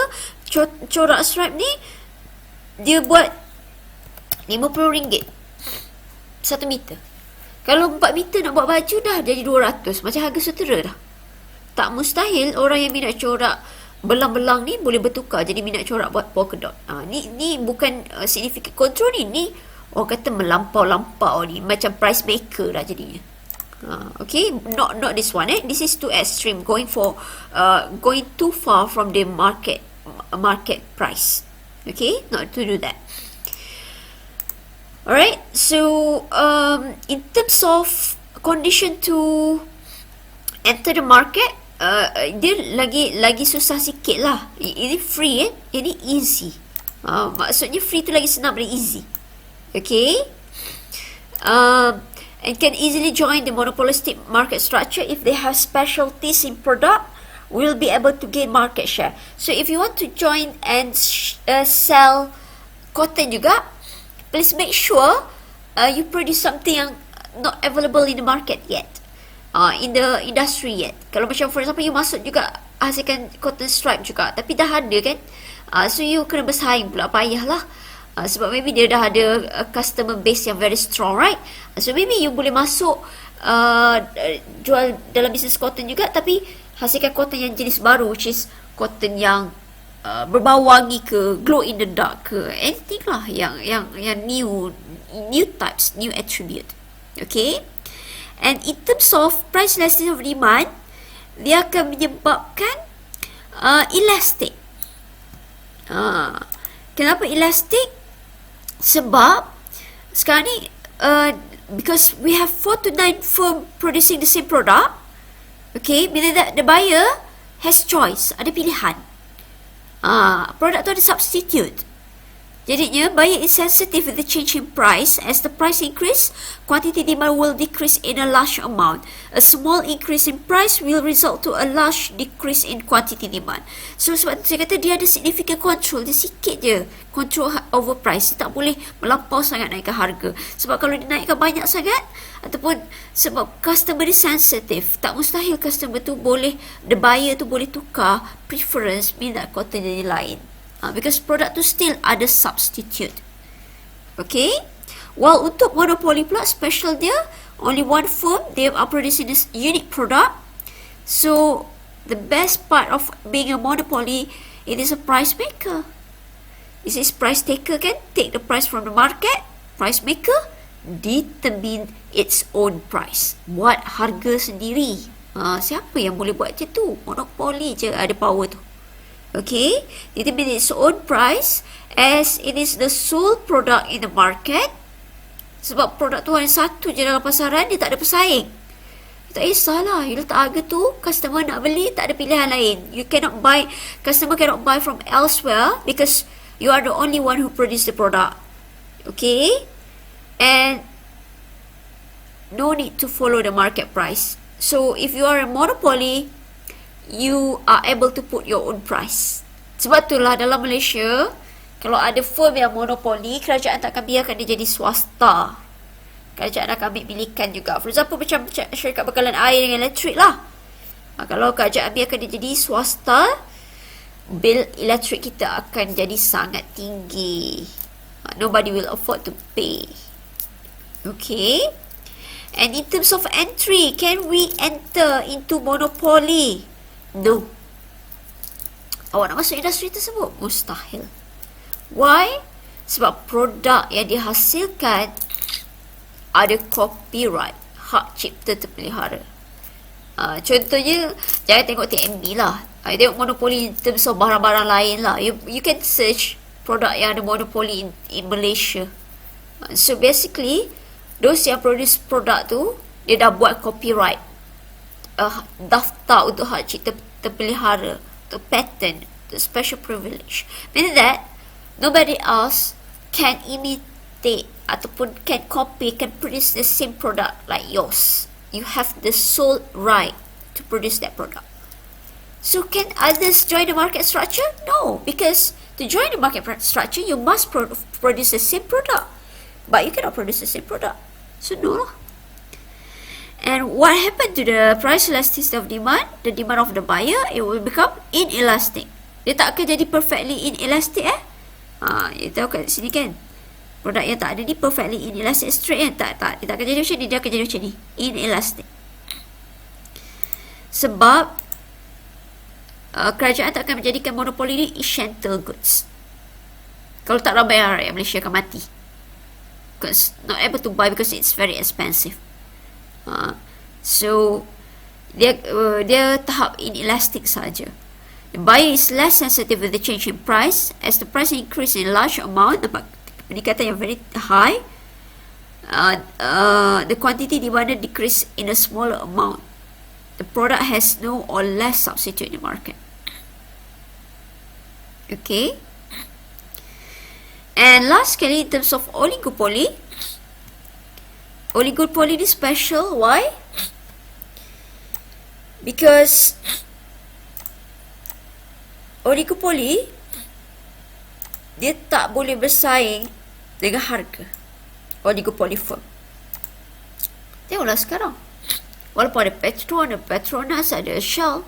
corak stripe ni dia buat RM50 1 meter. Kalau 4 meter nak buat baju dah jadi 200. Macam harga sutera dah. Tak mustahil orang yang minat corak belang-belang ni boleh bertukar jadi minat corak buat polka dot. Ni bukan significant control ni. Ni orang kata melampau-lampau ni. Macam price maker dah jadinya. Okay, not this one. This is too extreme. Going too far from the market price. Okay, not to do that. Alright, so in terms of condition to enter the market, dia lagi susah sikit lah. Ini free ini easy. Maksudnya free tu lagi senang daripada easy. Okay, and can easily join the monopolistic market structure if they have specialties in product, will be able to gain market share. So if you want to join and sell cotton juga, please make sure you produce something yang not available in the market yet, in the industry yet. Kalau macam for example you masuk juga hasilkan cotton stripe juga, tapi dah ada kan, so you kena bersaing pula, payahlah. Sebab maybe dia dah ada customer base yang very strong, right? So maybe you boleh masuk jual dalam bisnes cotton juga, tapi hasilkan cotton yang jenis baru, which is cotton yang berbau wangi ke, glow in the dark ke, anything lah yang new types, new attribute. Okay, and in terms of price elasticity of demand, dia akan menyebabkan elastic. Kenapa elastic? Sebab sekarang ni because we have 4 to 9 firm producing the same product. Okay, bila the buyer has choice, ada pilihan. Produk tu ada substitute. Jadinya buyer is sensitive with the change in price. As the price increase, quantity demand will decrease in a large amount. A small increase in price will result to a large decrease in quantity demand. So sebab saya kata dia ada significant control. Dia sikit je control over price. Dia tak boleh melampau sangat naikkan harga. Sebab kalau dia naikkan banyak sangat, ataupun sebab customer is sensitive, tak mustahil customer tu boleh, the buyer tu boleh tukar preference minat cotton dari lain. Because produk tu still ada substitute. Okay, while untuk monopoly pula special dia, only one firm, they are producing this unique product. So the best part of being a monopoly, it is a price maker. It is price taker kan, take the price from the market. Price maker determine its own price, buat harga sendiri. Siapa yang boleh buat macam tu? Monopoly je ada power tu. Okay, determine its own price as it is the sole product in the market. Sebab produk tu hanya satu je dalam pasaran, dia tak ada pesaing. Tak kisahlah, you letak harga tu, customer nak beli, tak ada pilihan lain. You cannot buy, customer cannot buy from elsewhere because you are the only one who produce the product. Okay, and no need to follow the market price. So if you are a monopoly, you are able to put your own price. Sebab itulah dalam Malaysia, Kalau ada firm yang monopoli, kerajaan tak akan biarkan dia jadi swasta. Kerajaan akan ambil milikan juga. For example, macam syarikat bekalan air dengan elektrik lah. Kalau kerajaan biarkan dia jadi swasta, bil elektrik kita akan jadi sangat tinggi. Nobody will afford to pay. Okay. And in terms of entry, can we enter into monopoly? No. Awak nak masuk industri tersebut? Mustahil. Why? Sebab produk yang dihasilkan ada copyright, hak cipta terpelihara. Contohnya, jangan tengok TMB lah. Tengok monopoli in terms of barang-barang lain lah. You can search produk yang ada monopoli in Malaysia. So basically, those yang produce produk tu, dia dah buat copyright, daftar untuk hak cipta terpelihara, untuk patent, untuk special privilege. Meaning that nobody else can imitate ataupun can copy, can produce the same product like yours. You have the sole right to produce that product. So can others join the market structure? No, because to join the market structure, you must produce the same product. But you cannot produce the same product. So no lah. And what happened to the price elasticity of demand? The demand of the buyer, it will become inelastic. Dia tak akan jadi perfectly inelastic you tahu kat sini kan, produk yang tak ada ni perfectly inelastic straight kan? Tak. Dia tak akan jadi macam ni, dia akan jadi macam ni, inelastic. Sebab kerajaan tak akan menjadikan monopoli ni essential goods. Kalau tak, ramai rakyat Malaysia akan mati. Because not able to buy because it's very expensive. So dia tahap inelastic saja. The buyer is less sensitive with the change in price. As the price increase in large amount, nampak peningkatan yang very high, the quantity demanded decrease in a smaller amount. The product has no or less substitute in the market. Okay. And last sekali, in terms of oligopoly, oligopoly is special. Why? Because oligopoly, dia tak boleh bersaing dengan harga. Oligopoly firm. Tengoklah sekarang. Walaupun ada Petron, ada Petronas, ada Shell.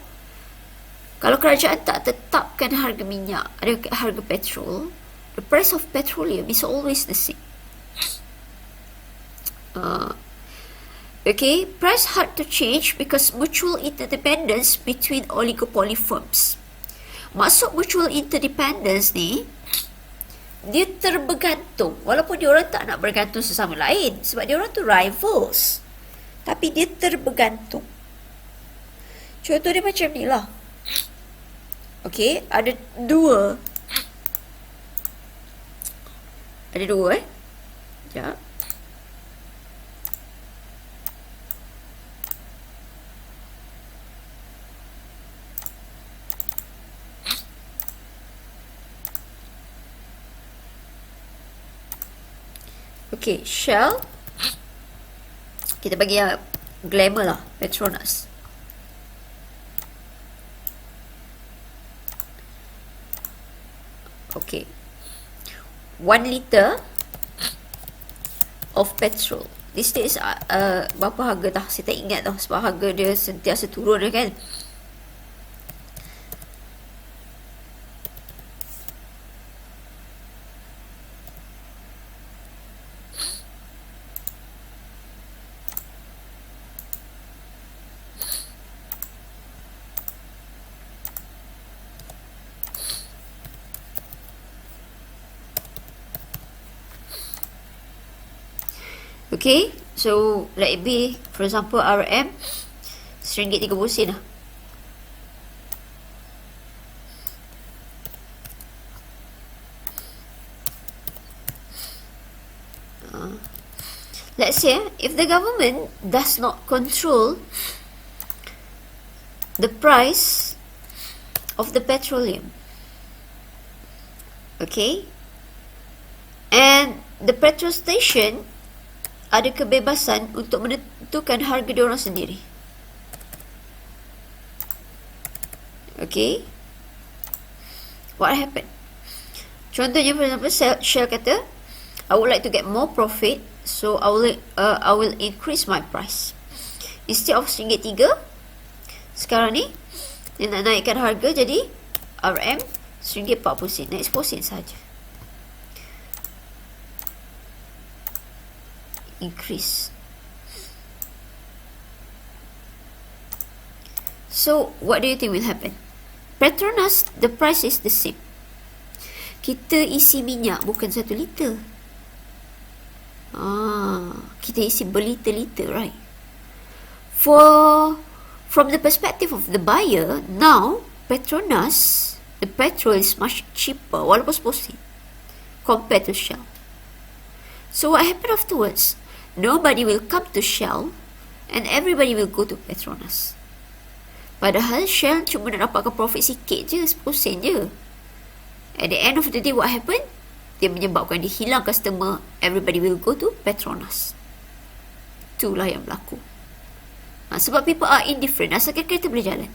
Kalau kerajaan tak tetapkan harga minyak, ada harga petrol, the price of petroleum is always the same. Okay, price hard to change because mutual interdependence between oligopoly firms. Maksud mutual interdependence ni, dia terbergantung. Walaupun dia orang tak nak bergantung sesama lain, sebab dia orang tu rivals, tapi dia terbergantung. Contoh dia macam ni lah. Okay, ada dua. Sekejap. Okay, Shell. Kita bagi yang glamour lah, Petronas. Okay. 1 liter of petrol. These days, berapa harga dah? Saya tak ingat dah sebab harga dia sentiasa turun kan. Okay, so let it be, for example, RM RM1.30 lah. Let's say if the government does not control the price of the petroleum, okay, and the petrol station ada kebebasan untuk menentukan harga diorang sendiri. Okay, what happened? Contohnya, for example, Shell kata, I would like to get more profit, so I will increase my price. Instead of RM1.3, sekarang ni dia nak naikkan harga jadi RM RM1.40, naik 10 sen saja. Increase. So what do you think will happen? Petronas, the price is the same. Kita isi minyak bukan 1 liter. Kita isi berliter-liter, right? From the perspective of the buyer, now Petronas, the petrol is much cheaper, walaupun 10 sen, compared to Shell. So what happened afterwards? Nobody will come to Shell and everybody will go to Petronas. Padahal Shell cuma nak dapatkan profit sikit je, 10 sen je. At the end of the day, what happened? Dia menyebabkan dia hilang customer. Everybody will go to Petronas. Itulah yang berlaku. Sebab people are indifferent, asalkan kereta boleh jalan.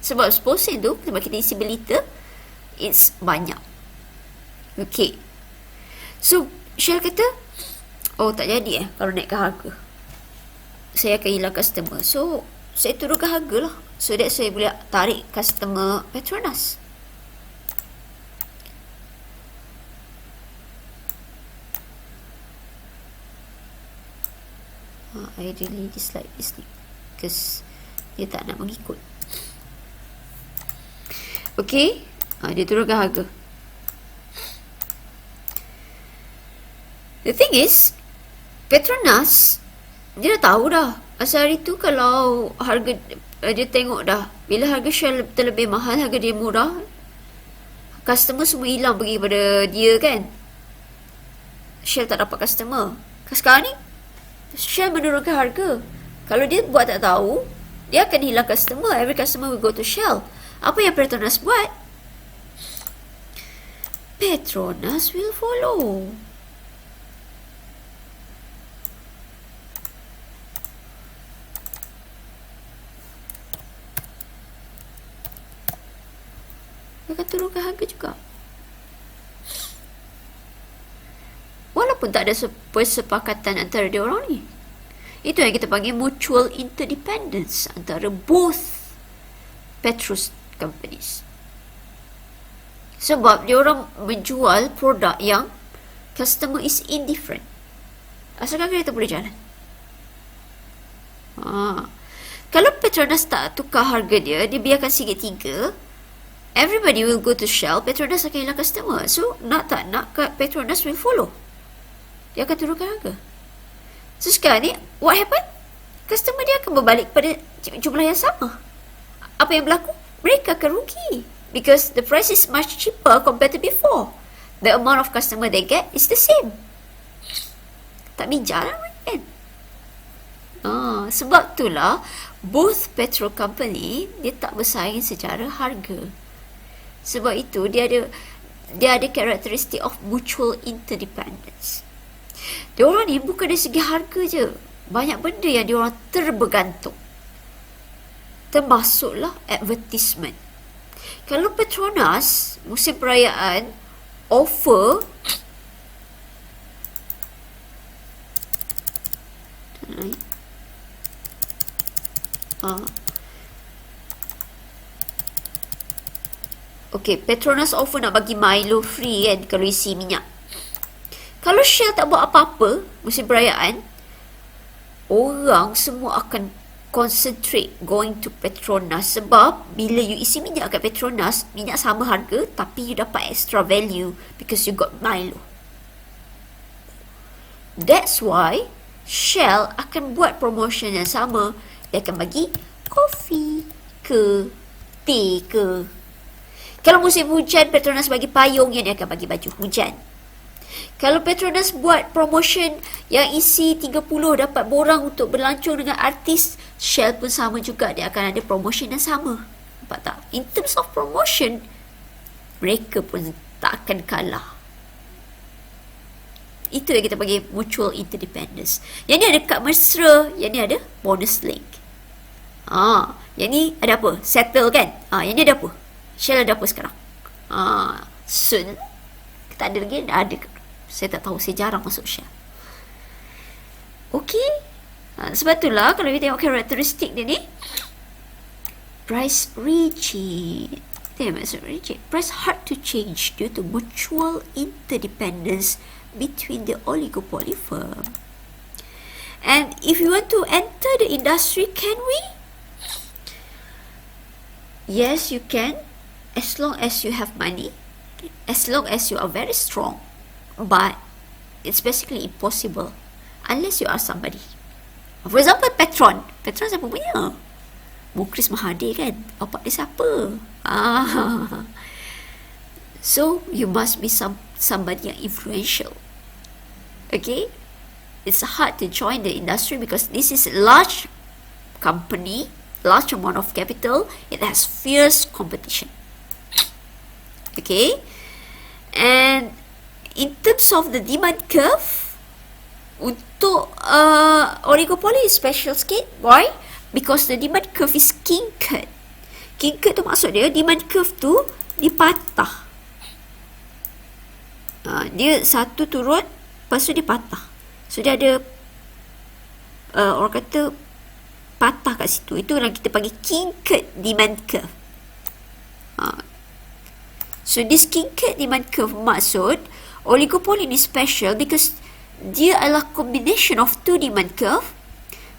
Sebab 10 sen tu, sebab kita isi berliter, it's banyak. Okay. So Shell kata, oh tak jadi kalau naikkan harga, saya akan hilang customer. So saya turunkan harga lah, so that saya boleh tarik customer Petronas. I really dislike this thing because dia tak nak mengikut. Okay, dia turunkan harga. The thing is, Petronas dia dah tahu dah. Asal hari tu kalau harga dia tengok dah, bila harga Shell terlebih mahal, harga dia murah, customer semua hilang pergi pada dia kan. Shell tak dapat customer. Sekarang ni Shell menurunkan harga. Kalau dia buat tak tahu, dia akan hilang customer. Every customer will go to Shell. Apa yang Petronas buat? Petronas will follow. Dia akan turunkan harga juga. Walaupun tak ada persepakatan antara dia orang ni. Itu yang kita panggil mutual interdependence antara both petrol companies. Sebab dia orang menjual produk yang customer is indifferent, asalkan kereta boleh jalan. Kalau Petronas tak tukar harga dia biarkan RM1.3, everybody will go to Shell, Petronas akan hilang customer. So nak tak nak, Petronas will follow. Dia akan turunkan harga. So sekarang ni, what happen? Customer dia akan berbalik pada jumlah yang sama. Apa yang berlaku? Mereka akan rugi. Because the price is much cheaper compared to before. The amount of customer they get is the same. Tak bijak lah kan? Sebab itulah, both petrol company, dia tak bersaing secara harga. Sebab itu, dia ada karakteristik of mutual interdependence. Diorang ni bukan dari segi harga je, banyak benda yang diorang terbergantung, termasuklah advertisement. Kalau Petronas musim perayaan offer Petronas offer nak bagi Milo free kan kalau isi minyak. Kalau Shell tak buat apa-apa musim perayaan, orang semua akan concentrate going to Petronas. Sebab bila you isi minyak kat Petronas, minyak sama harga tapi you dapat extra value because you got Milo. That's why Shell akan buat promotion yang sama. Dia akan bagi kopi ke teh ke. Kalau musim hujan, Petronas bagi payung, yang dia akan bagi baju hujan. Kalau Petronas buat promotion yang isi 30 dapat borang untuk berlancung dengan artis, Shell pun sama juga, dia akan ada promotion yang sama. Nampak tak? In terms of promotion, mereka pun tak akan kalah. Itu yang kita panggil mutual interdependence. Yang ni ada kad mesra, yang ni ada bonus link. Yang ni ada apa? Settle kan? Yang ni ada apa? Shell ada apa sekarang? Soon tak ada lagi? Ada. Saya tak tahu, saya jarang masuk share. Okey. Sebab itulah kalau kita tengok karakteristik dia ni, price rigid. Itu yang maksud rigid. Price hard to change due to mutual interdependence between the oligopoly firm. And if you want to enter the industry, can we? Yes, you can, as long as you have money, as long as you are very strong. But it's basically impossible unless you are somebody. For example, Petron siapa punya? Mukris Mahathir kan? Bapak dia siapa? So you must be somebody yang influential. Okay, it's hard to join the industry because this is a large company, large amount of capital. It has fierce competition. Okay, and in terms of the demand curve, untuk oligopoly is special sikit. Why? Because the demand curve is kinkered. Kinkered tu maksud dia, demand curve tu dipatah. Dia satu turun, lepas tu dia patah. So dia ada orang kata patah kat situ. Itu yang kita panggil kinkered demand curve. So this kinkered demand curve maksud oligopoly ni special because dia adalah combination of two demand curve,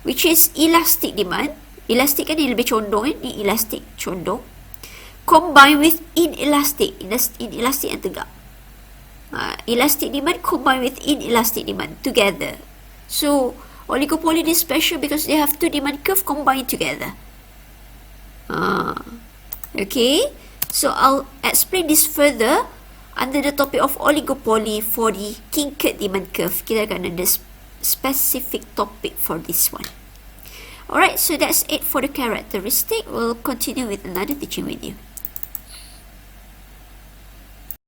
which is elastic demand. Elastic kan dia lebih condong kan? Ni elastic, condong. Combined with inelastic. Inelastic yang tegak. Elastic demand combined with inelastic demand together. So oligopoly is special because they have two demand curve combined together. Okay, so I'll explain this further under the topic of oligopoly for the kinkered demand curve. Kita akan ada specific topic for this one. Alright, so that's it for the characteristic. We'll continue with another teaching video.